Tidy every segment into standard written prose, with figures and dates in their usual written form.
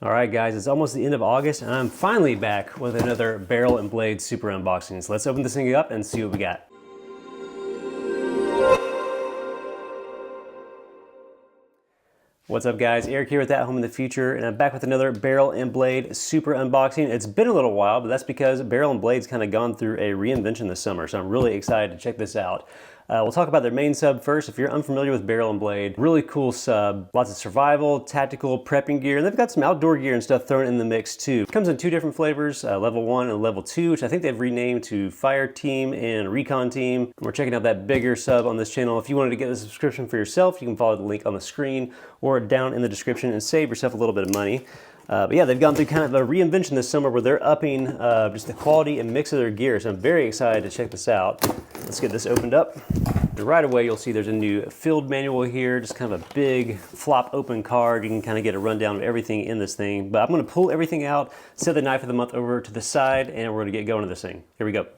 All right, guys, it's almost the end of August, and I'm finally back with another barrel and blade super unboxing. So let's open this thing up and see what we got. What's up, guys? Eric here with ATHOME in the future, and I'm back with another barrel and blade super unboxing. It's been a little while, but that's because barrel and blade's kind of gone through a reinvention this summer, so I'm really excited to check this out. We'll talk about their main sub first. If you're unfamiliar with barrel and blade, really cool sub. Lots of survival, tactical, prepping gear, and they've got some outdoor gear and stuff thrown in the mix too. It comes in two different flavors, level 1 and level 2, which I think they've renamed to Fire Team and Recon Team. We're checking out that bigger sub on this channel. If you wanted to get a subscription for yourself, you can follow the link on the screen or down in the description and save yourself a little bit of money. But yeah, they've gone through kind of a reinvention this summer where they're upping just the quality and mix of their gear. So I'm very excited to check this out. Let's get this opened up. And right away, you'll see there's a new field manual here, just kind of a big flop open card. You can kind of get a rundown of everything in this thing. But I'm going to pull everything out, set the knife of the month over to the side, and we're going to get going to this thing. Here we go.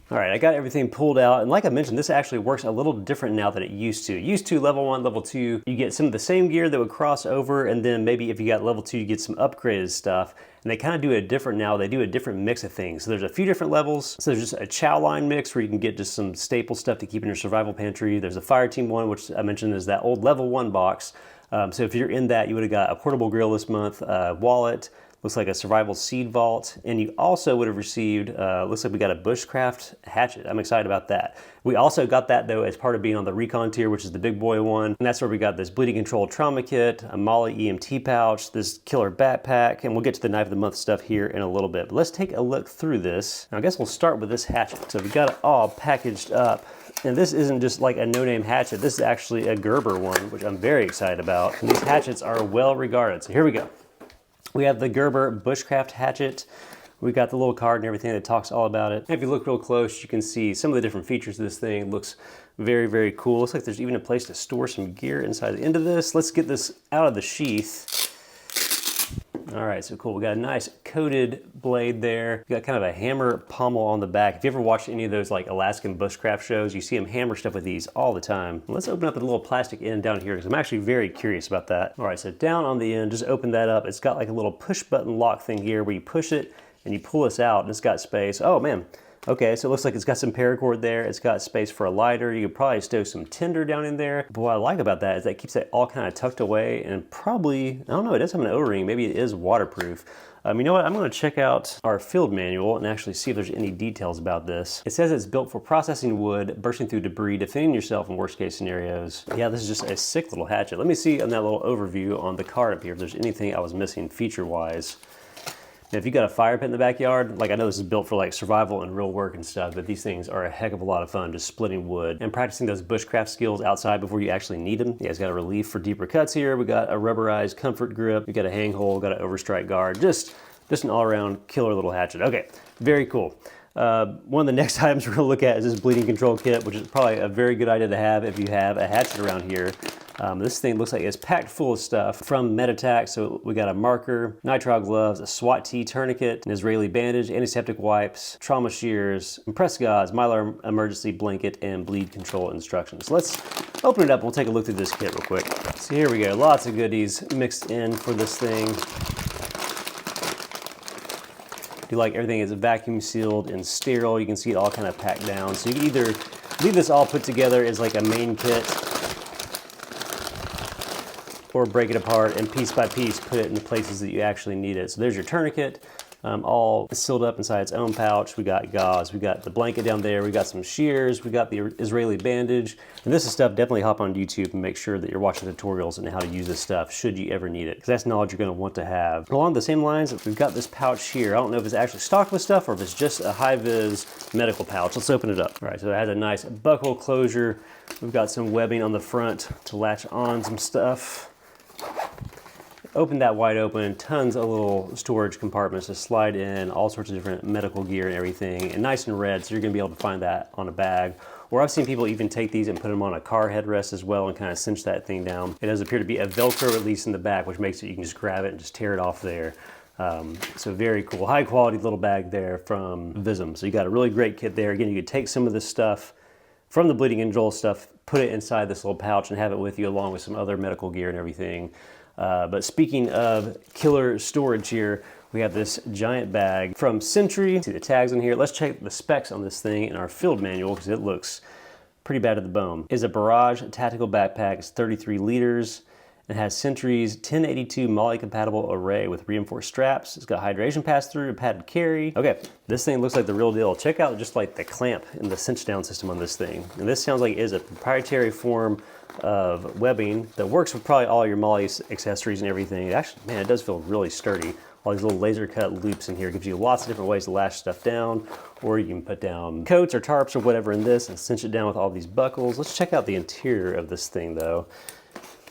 All right, I got everything pulled out, and like I mentioned, this actually works a little different now than it used to. It used to level 1, level 2, you get some of the same gear that would cross over, and then maybe if you got level 2, you get some upgraded stuff. And they kind of do it different now. They do a different mix of things. So there's a few different levels. So there's just a chow line mix where you can get just some staple stuff to keep in your survival pantry. There's a Fire Team one, which I mentioned is that old level 1 box. So if you're in that, you would have got a portable grill this month, wallet, looks like a survival seed vault, and you also would have received, looks like we got a Bushcraft hatchet. I'm excited about that. We also got that though as part of being on the Recon Tier, which is the big boy one, and that's where we got this bleeding control trauma kit, a Molly EMT pouch, this killer backpack, and we'll get to the knife of the month stuff here in a little bit. But let's take a look through this. Now, I guess we'll start with this hatchet. So we got it all packaged up. And this isn't just like a no-name hatchet. This is actually a Gerber one, which I'm very excited about. And these hatchets are well regarded. So here we go. We have the Gerber Bushcraft hatchet. We got the little card and everything that talks all about it. And if you look real close, you can see some of the different features of this thing. It looks very, very cool. Looks like there's even a place to store some gear inside the end of this. Let's get this out of the sheath. All right, so cool. We got a nice coated blade there. We got kind of a hammer pommel on the back. If you ever watched any of those like Alaskan bushcraft shows, you see them hammer stuff with these all the time. Let's open up the little plastic end down here because I'm actually very curious about that. All right, so down on the end, just open that up. It's got like a little push button lock thing here where you push it and you pull this out and it's got space. Oh man. Okay, so it looks like it's got some paracord there. It's got space for a lighter. You could probably stow some tinder down in there. But what I like about that is that it keeps it all kind of tucked away and probably, I don't know, it does have an O-ring. Maybe it is waterproof. You know what? I'm going to check out our field manual and actually see if there's any details about this. It says it's built for processing wood, bursting through debris, defending yourself in worst case scenarios. Yeah, this is just a sick little hatchet. Let me see on that little overview on the card up here if there's anything I was missing feature-wise. Now, if you got a fire pit in the backyard, like I know this is built for like survival and real work and stuff, but these things are a heck of a lot of fun just splitting wood and practicing those bushcraft skills outside before you actually need them. Yeah, it's got a relief for deeper cuts here. We got a rubberized comfort grip. We got a hang hole, got an overstrike guard. Just an all-around killer little hatchet. Okay, very cool. One of the next items we're gonna look at is this bleeding control kit, which is probably a very good idea to have if you have a hatchet around here. This thing looks like it's packed full of stuff from MedAttack. So we got a marker, nitrile gloves, a SWAT T tourniquet, an Israeli bandage, antiseptic wipes, trauma shears, compressed gauze, mylar emergency blanket, and bleed control instructions. Let's open it up and we'll take a look through this kit real quick. So here we go, lots of goodies mixed in for this thing. Do like everything is vacuum sealed and sterile. You can see it all kind of packed down. So you can either leave this all put together as like a main kit or break it apart and piece by piece put it in the places that you actually need it. So there's your tourniquet, all sealed up inside its own pouch. We got gauze, we got the blanket down there, we got some shears, we got the Israeli bandage. And this is stuff, definitely hop on YouTube and make sure that you're watching tutorials on how to use this stuff should you ever need it, because that's knowledge you're gonna want to have. Along the same lines, we've got this pouch here. I don't know if it's actually stocked with stuff or if it's just a high-vis medical pouch. Let's open it up. All right, so it has a nice buckle closure. We've got some webbing on the front to latch on some stuff. Open that wide open, tons of little storage compartments to slide in all sorts of different medical gear and everything, and nice and red, so you're gonna be able to find that on a bag. Or I've seen people even take these and put them on a car headrest as well and kind of cinch that thing down. It does appear to be a Velcro release in the back, which makes it you can just grab it and just tear it off there. So very cool, high quality little bag there from Vism. So you got a really great kit there. Again, you could take some of this stuff from the bleeding control stuff, put it inside this little pouch and have it with you along with some other medical gear and everything. But speaking of killer storage here, we have this giant bag from Sentry. See the tags in here. Let's check the specs on this thing in our field manual because it looks pretty bad at the bone. It's a Barrage tactical backpack. It's 33 liters. It has Sentry's 1082 MOLLE compatible array with reinforced straps. It's got hydration pass-through, padded carry. Okay, this thing looks like the real deal. Check out just like the clamp and the cinch down system on this thing. And this sounds like it is a proprietary form of webbing that works with probably all your MOLLE accessories and everything. It actually, man, it does feel really sturdy. All these little laser cut loops in here gives you lots of different ways to lash stuff down, or you can put down coats or tarps or whatever in this and cinch it down with all these buckles. Let's check out the interior of this thing though,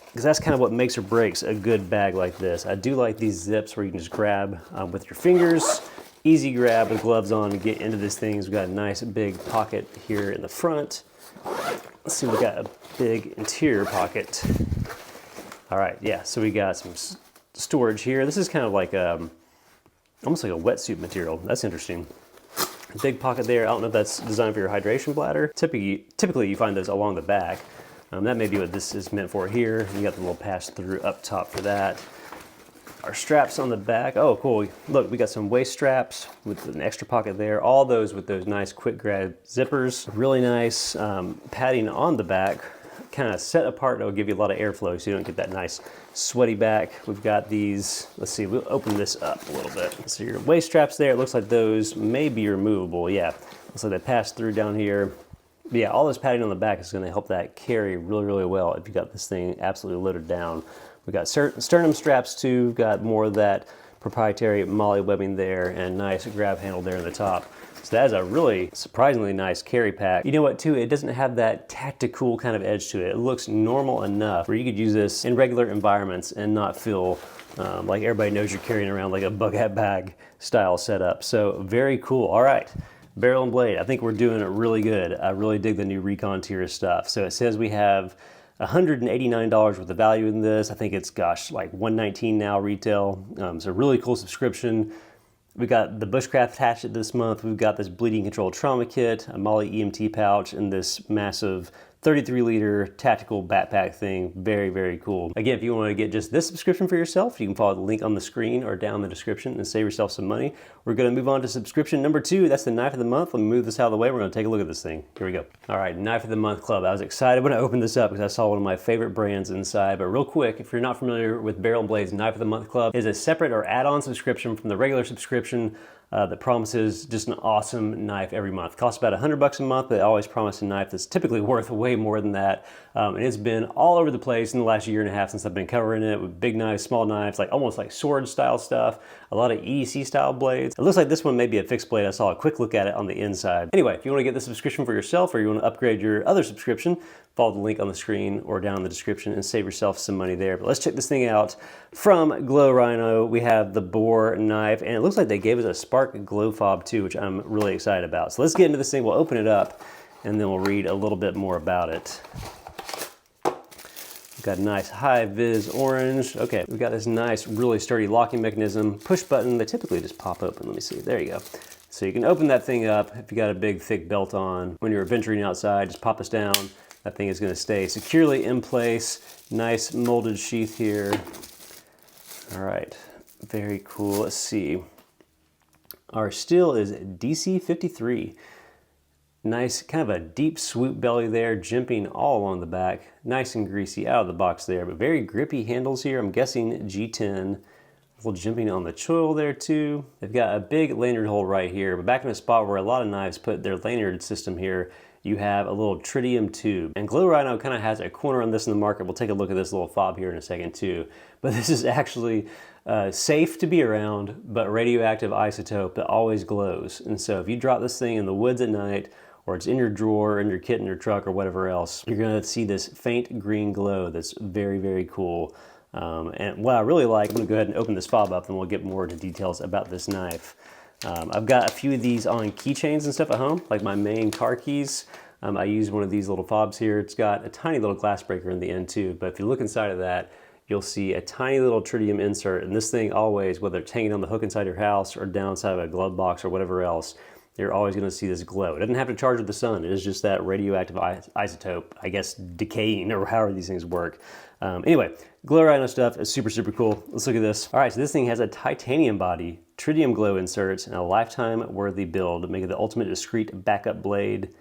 because that's kind of what makes or breaks a good bag like this. I do like these zips where you can just grab with your fingers, easy grab with gloves on and get into this thing. We've got a nice big pocket here in the front. Let's see, we got a big interior pocket. All right, yeah, so we got some storage here. This is kind of like almost like a wetsuit material. That's interesting. Big pocket there. I don't know if that's designed for your hydration bladder. Typically you find those along the back. That may be what this is meant for here. You got the little pass-through up top for that. Our straps on the back. Oh, cool. Look, we got some waist straps with an extra pocket there. All those with those nice quick grab zippers. Really nice padding on the back, kind of set apart. That will give you a lot of airflow so you don't get that nice sweaty back. We've got these, let's see, we'll open this up a little bit. So your waist straps there, it looks like those may be removable. Yeah, looks like they pass through down here. But yeah, all this padding on the back is going to help that carry really, really well if you got this thing absolutely loaded down. We got sternum straps too, got more of that proprietary MOLLE webbing there and nice grab handle there in the top. So that is a really surprisingly nice carry pack. You know what too, it doesn't have that tactical kind of edge to it. It looks normal enough where you could use this in regular environments and not feel like everybody knows you're carrying around like a bucket bag style setup. So very cool. All right. Barrel and blade, I think we're doing it really good. I really dig the new Recon Tier stuff. So it says we have $189 worth of value in this. I think it's, gosh, like $119 now retail. So really cool subscription. We got the Bushcraft hatchet this month. We've got this bleeding control trauma kit, a MOLLE EMT pouch, and this massive 33-liter tactical backpack thing. Very, very cool. Again, if you want to get just this subscription for yourself, you can follow the link on the screen or down in the description and save yourself some money. We're going to move on to subscription number 2. That's the knife of the month. Let me move this out of the way. We're going to take a look at this thing. Here we go. All right, knife of the month club. I was excited when I opened this up because I saw one of my favorite brands inside. But real quick, if you're not familiar with Barrel and Blade's Knife of the Month Club, it is a separate or add-on subscription from the regular subscription that promises just an awesome knife every month. It costs about $100 a month, but they always promise a knife that's typically worth way more than that. And it's been all over the place in the last year and a half since I've been covering it, with big knives, small knives, like almost like sword style stuff, a lot of EDC style blades. It looks like this one may be a fixed blade. I saw a quick look at it on the inside. Anyway, if you want to get the subscription for yourself or you want to upgrade your other subscription, follow the link on the screen or down in the description and save yourself some money there. But let's check this thing out. From Glow Rhino, we have the bore knife, and it looks like they gave us a spark glow fob too, which I'm really excited about. So let's get into this thing. We'll open it up and then we'll read a little bit more about it. We've got a nice high vis orange. Okay, we've got this nice, really sturdy locking mechanism. Push button, they typically just pop open. Let me see, there you go. So you can open that thing up if you got a big thick belt on. When you're venturing outside, just pop this down. That thing is going to stay securely in place. Nice molded sheath here. All right, very cool. Let's see. Our steel is DC53. Nice, kind of a deep swoop belly there, jimping all along the back. Nice and greasy out of the box there, but very grippy handles here. I'm guessing G10. A little jimping on the choil there too. They've got a big lanyard hole right here, but back in a spot where a lot of knives put their lanyard system here, you have a little tritium tube. And Glow Rhino kind of has a corner on this in the market. We'll take a look at this little fob here in a second too. But this is actually safe to be around, but radioactive isotope that always glows. And so if you drop this thing in the woods at night, or it's in your drawer, in your kit, in your truck, or whatever else, you're gonna see this faint green glow that's very, very cool. And what I really like, I'm gonna go ahead and open this fob up and we'll get more into details about this knife. I've got a few of these on keychains and stuff at home, like my main car keys. I use one of these little fobs here. It's got a tiny little glass breaker in the end too, but if you look inside of that, you'll see a tiny little tritium insert. And this thing always, whether it's hanging on the hook inside your house or down inside of a glove box or whatever else, you're always going to see this glow. It doesn't have to charge with the sun. It is just that radioactive isotope, I guess, decaying or however these things work. Anyway, glow rhino stuff is super, super cool. Let's look at this. All right, so this thing has a titanium body, tritium glow inserts, and a lifetime worthy build, making it the ultimate discreet backup blade.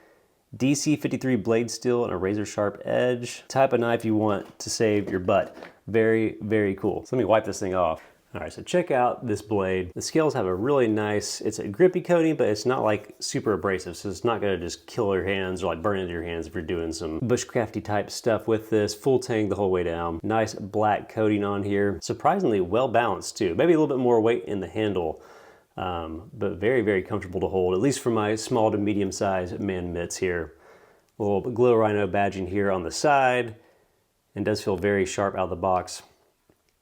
DC 53 blade steel and a razor sharp edge. Type of knife you want to save your butt. Very, very cool. So let me wipe this thing off. All right, so check out this blade. The scales have a really nice, it's a grippy coating, but it's not like super abrasive, so it's not gonna just kill your hands or like burn into your hands if you're doing some bushcrafty type stuff with this. Full tang the whole way down. Nice black coating on here. Surprisingly well balanced too. Maybe a little bit more weight in the handle, but very, very comfortable to hold, at least for my small to medium sized man mitts here. A little glow rhino badging here on the side, and does feel very sharp out of the box.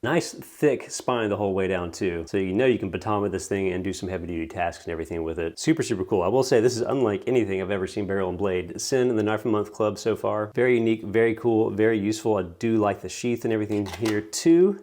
Nice thick spine the whole way down too. So you know you can baton with this thing and do some heavy duty tasks and everything with it. Super, super cool. I will say this is unlike anything I've ever seen Barrel and Blade send in the Knife of the Month Club so far. Very unique, very cool, very useful. I do like the sheath and everything here too.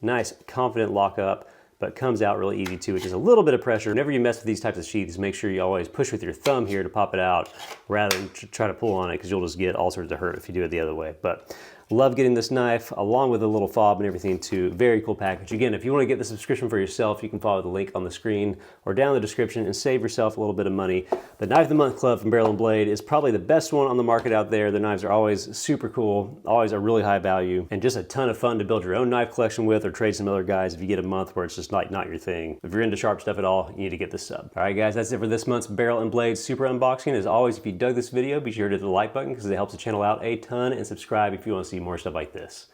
Nice, confident lockup, but comes out really easy too, which is a little bit of pressure. Whenever you mess with these types of sheaths, make sure you always push with your thumb here to pop it out rather than try to pull on it, because you'll just get all sorts of hurt if you do it the other way. But love getting this knife along with a little fob and everything too. Very cool package. Again, if you want to get the subscription for yourself, you can follow the link on the screen or down in the description and save yourself a little bit of money. The Knife of the Month Club from Barrel and Blade is probably the best one on the market out there. The knives are always super cool, always a really high value, and just a ton of fun to build your own knife collection with or trade some other guys if you get a month where it's just like not your thing. If you're into sharp stuff at all, you need to get this sub. All right guys, that's it for this month's Barrel and Blade Super Unboxing. As always, if you dug this video, be sure to hit the like button because it helps the channel out a ton, and subscribe if you want to see more stuff like this.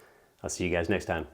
I'll see you guys next time.